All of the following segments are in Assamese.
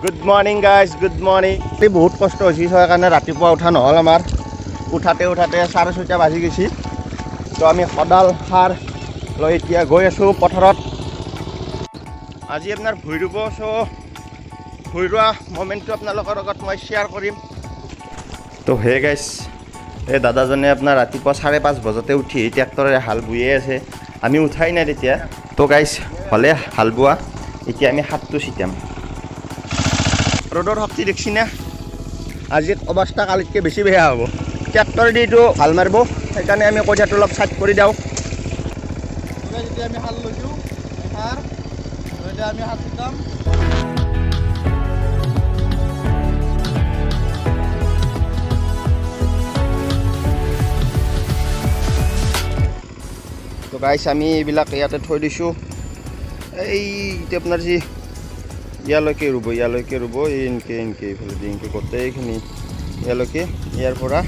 Good morning guys, good morning. বহুত কষ্ট হৈছে কাৰণে ৰাতিপুৱা উঠা নহ'ল আমাৰ। উঠাতে 6:30 বাজি গৈছে। তো আমি সদাল সাৰ লৈ এতিয়া গৈ আছোঁ পথাৰত। আজি আপোনাৰ ভুই ৰুব, ভুই ৰোৱা মোমেণ্টটো আপোনালোকৰ লগত মই শ্বেয়াৰ কৰিম। তো হে গাইছ, এই দাদাজনে আপোনাৰ ৰাতিপুৱা 5:30 বজাতে উঠি ট্ৰেক্টৰেৰে হাল বুয়ে আছে। আমি উঠাই নাই তেতিয়া। তো গাইছ হ'লে হাল বোৱা, এতিয়া আমি হাতটো ছিটাম। ৰ'দৰ শক্তি দেখছি না, আজি অৱস্থা কালিতকৈ বেছি বেয়া হ'ব। ট্ৰেক্টৰ দি এইটো হাল মাৰিব, সেইকাৰণে আমি কঠীয়াটো অলপ চাইড কৰি দিওঁ। যেতিয়া আমি হাল লৈছোঁ আমি হাত ছিটাম। তো গাইছ আমি এইবিলাক ইয়াতে থৈ দিছোঁ। এইটো আপোনাৰ যি ইয়ালৈকে ৰুব এই এনেকৈ এইফালে দি এনেকৈ গোটেইখিনি ইয়ালৈকে, ইয়াৰ পৰা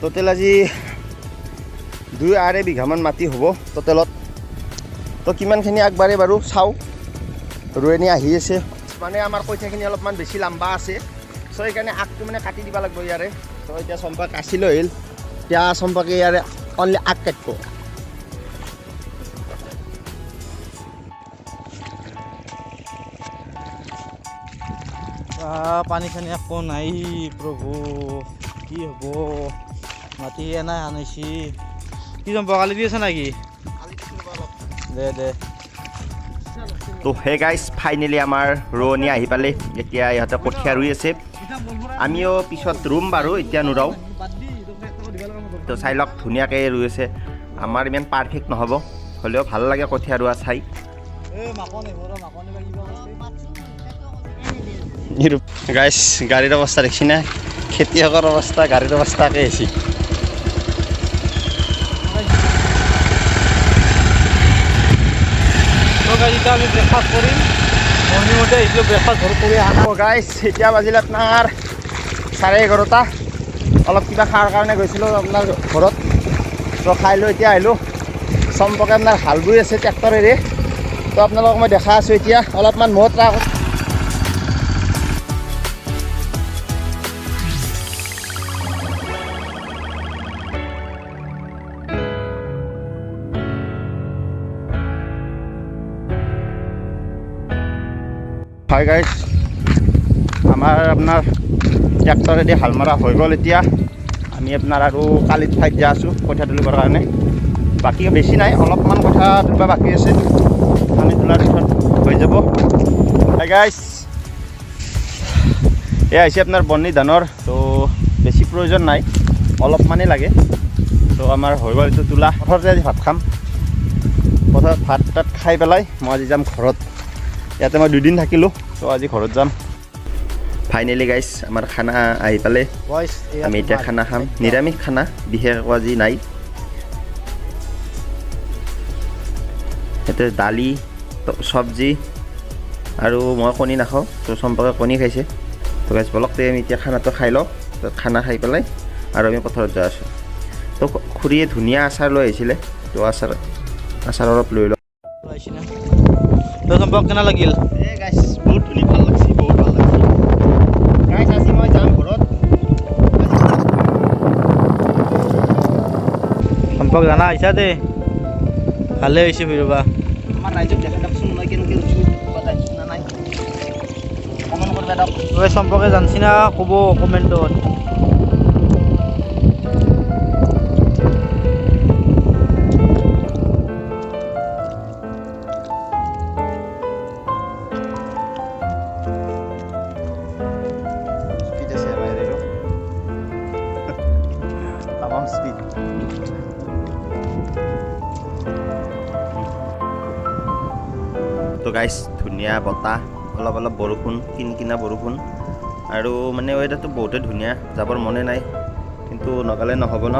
টোটেল আজি 2-2.5 বিঘামান মাটি হ'ব টোটেলত। তো কিমানখিনি আগবাঢ়ে বাৰু চাওঁ। ৰোৱনী আহি আছে, মানে আমাৰ কঠীয়াখিনি অলপমান বেছি লাম্বা আছে, চ' সেইকাৰণে আগটো মানে কাটি দিব লাগিব ইয়াৰে। তো এতিয়া চম্পাক কাচি লৈ আহিল, এতিয়া চম্পাকে ইয়াৰে অনলি আগ কাটিব। পানী চানী একো নাই প্ৰভু, কি হ'ব? মাটি এনাই আনিছি কি যাম কালি দি আছে নেকি? দে তো হে গাইছ, ফাইনেলি আমাৰ ৰোৱনী আহি পালে। এতিয়া ইহঁতে কঠীয়া ৰুই আছে, আমিও পিছত ৰুম বাৰু, এতিয়া নোৰাওঁ। তো চাই লওক ধুনীয়াকৈ ৰুই আছে। আমাৰ ইমান পাৰফেক্ট নহ'ব, হ'লেও ভাল লাগে কঠীয়া ৰোৱা চাই। গাইছ গাড়ীৰ অৱস্থা দেখছি না, খেতিয়কৰ অৱস্থা, গাড়ীৰ অৱস্থাকে হৈছে। আমি ব্ৰেকফাষ্ট কৰিম, মৰ্ণিঙতে আহিছিলোঁ ব্ৰেকফাষ্ট ঘৰত কৰি আহোঁ। গাইছ এতিয়া বাজিলে আপোনাৰ 11:30। অলপ কিবা খোৱাৰ কাৰণে গৈছিলোঁ আপোনাৰ ঘৰত, তো খাই লৈ এতিয়া আহিলোঁ। চম্পকে আপোনাৰ হাল বৈ আছে ট্ৰেক্টৰেৰে। তো আপোনালোকক মই দেখা আছোঁ এতিয়া অলপমান মত ৰাখ। হয় গাইছ, আমাৰ আপোনাৰ ট্ৰেক্টৰেদি হাল মৰা হৈ গ'ল। এতিয়া আমি আপোনাৰ আৰু কালিত ঠাইত যাই আছোঁ কঠীয়া তুলিবৰ কাৰণে। বাকী বেছি নাই, অলপমান কঠীয়া তুলিব বাকী আছে, আমি তোলাৰ পিছত হৈ যাব। হয় গাইছ, এয়া হৈছে আপোনাৰ বৰ্ণি ধানৰ। তো বেছি প্ৰয়োজন নাই, অলপমানেই লাগে। তো আমাৰ হৈ গ'ল এইটো তোলা। পথাৰতে আজি ভাত খাম, পথাৰত ভাত তাত খাই পেলাই মই আজি যাম ঘৰত। ইয়াতে মই 2 দিন থাকিলোঁ, তো আজি ঘৰত যাম। ফাইনেলি গাইছ আমাৰ খানা আহি পালে। আমি এতিয়া খানা খাম, নিৰামিষ খানা, বিশেষ একো আজি নাই। ইয়াতে দালি, চব্জি আৰু মই কণী নাখাওঁ, তো চম্পকে কণী খাইছে। তো গাইছ বলকতে আমি এতিয়া খানাটো খাই লওঁ, তো খানা খাই পেলাই আৰু আমি পথাৰত যাই আছোঁ। তো খুৰীয়ে ধুনীয়া আচাৰ লৈ আহিছিলে, তো আচাৰ অলপ লৈ লওঁ। চম্পক কেনে লাগিল? গাইছ বহুত ধুনীয়া, ভাল লাগছে, বহুত ভাল লাগছে। গাইছ আজি মই যাম ঘৰত। চম্পক জানা আহিছা দে, ভালে হৈছে ৰ'বা। আমাৰ ৰাইজক দেখা দিয়কচোন মই কেনেকৈ ৰুইছোঁ, না নাই কমেণ্ট কৰিবা দিয়ক। তই চম্পকে জানছি না ক'ব কমেণ্টত। স্পীড তো গাইছ ধুনীয়া বতাহ, অলপ অলপ বৰষুণ, কিনকিনা বৰষুণ, আৰু মানে ৱেডাৰটো বহুতেই ধুনীয়া। যাবৰ মনে নাই, কিন্তু নগ'লে নহ'ব ন।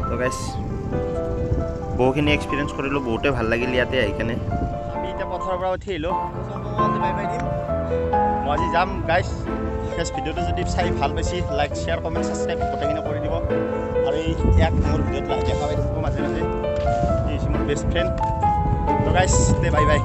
তো গাইছ বহুখিনি এক্সপিৰিয়েঞ্চ কৰিলোঁ, বহুতেই ভাল লাগিল ইয়াতে আহি কেনে। আমি এতিয়া পথাৰৰ পৰা উঠি আহিলোঁ, বাই বাই দিম। মই আজি যাম গাইছ। ফেচ ভিডিঅ'টো যদি চাই ভাল পাইছি, লাইক শ্বেয়াৰ কমেণ্ট ছাবস্ক্ৰাইব গোটেইখিনি কৰি দিব। আৰু এই ইয়াক মোৰ ভিডিঅ'ত দেখা পাই থাকিব মাজে মাজে। এই হৈছে মোৰ বেষ্ট ফ্ৰেণ্ড। তো গাইছ দে বাই বাই।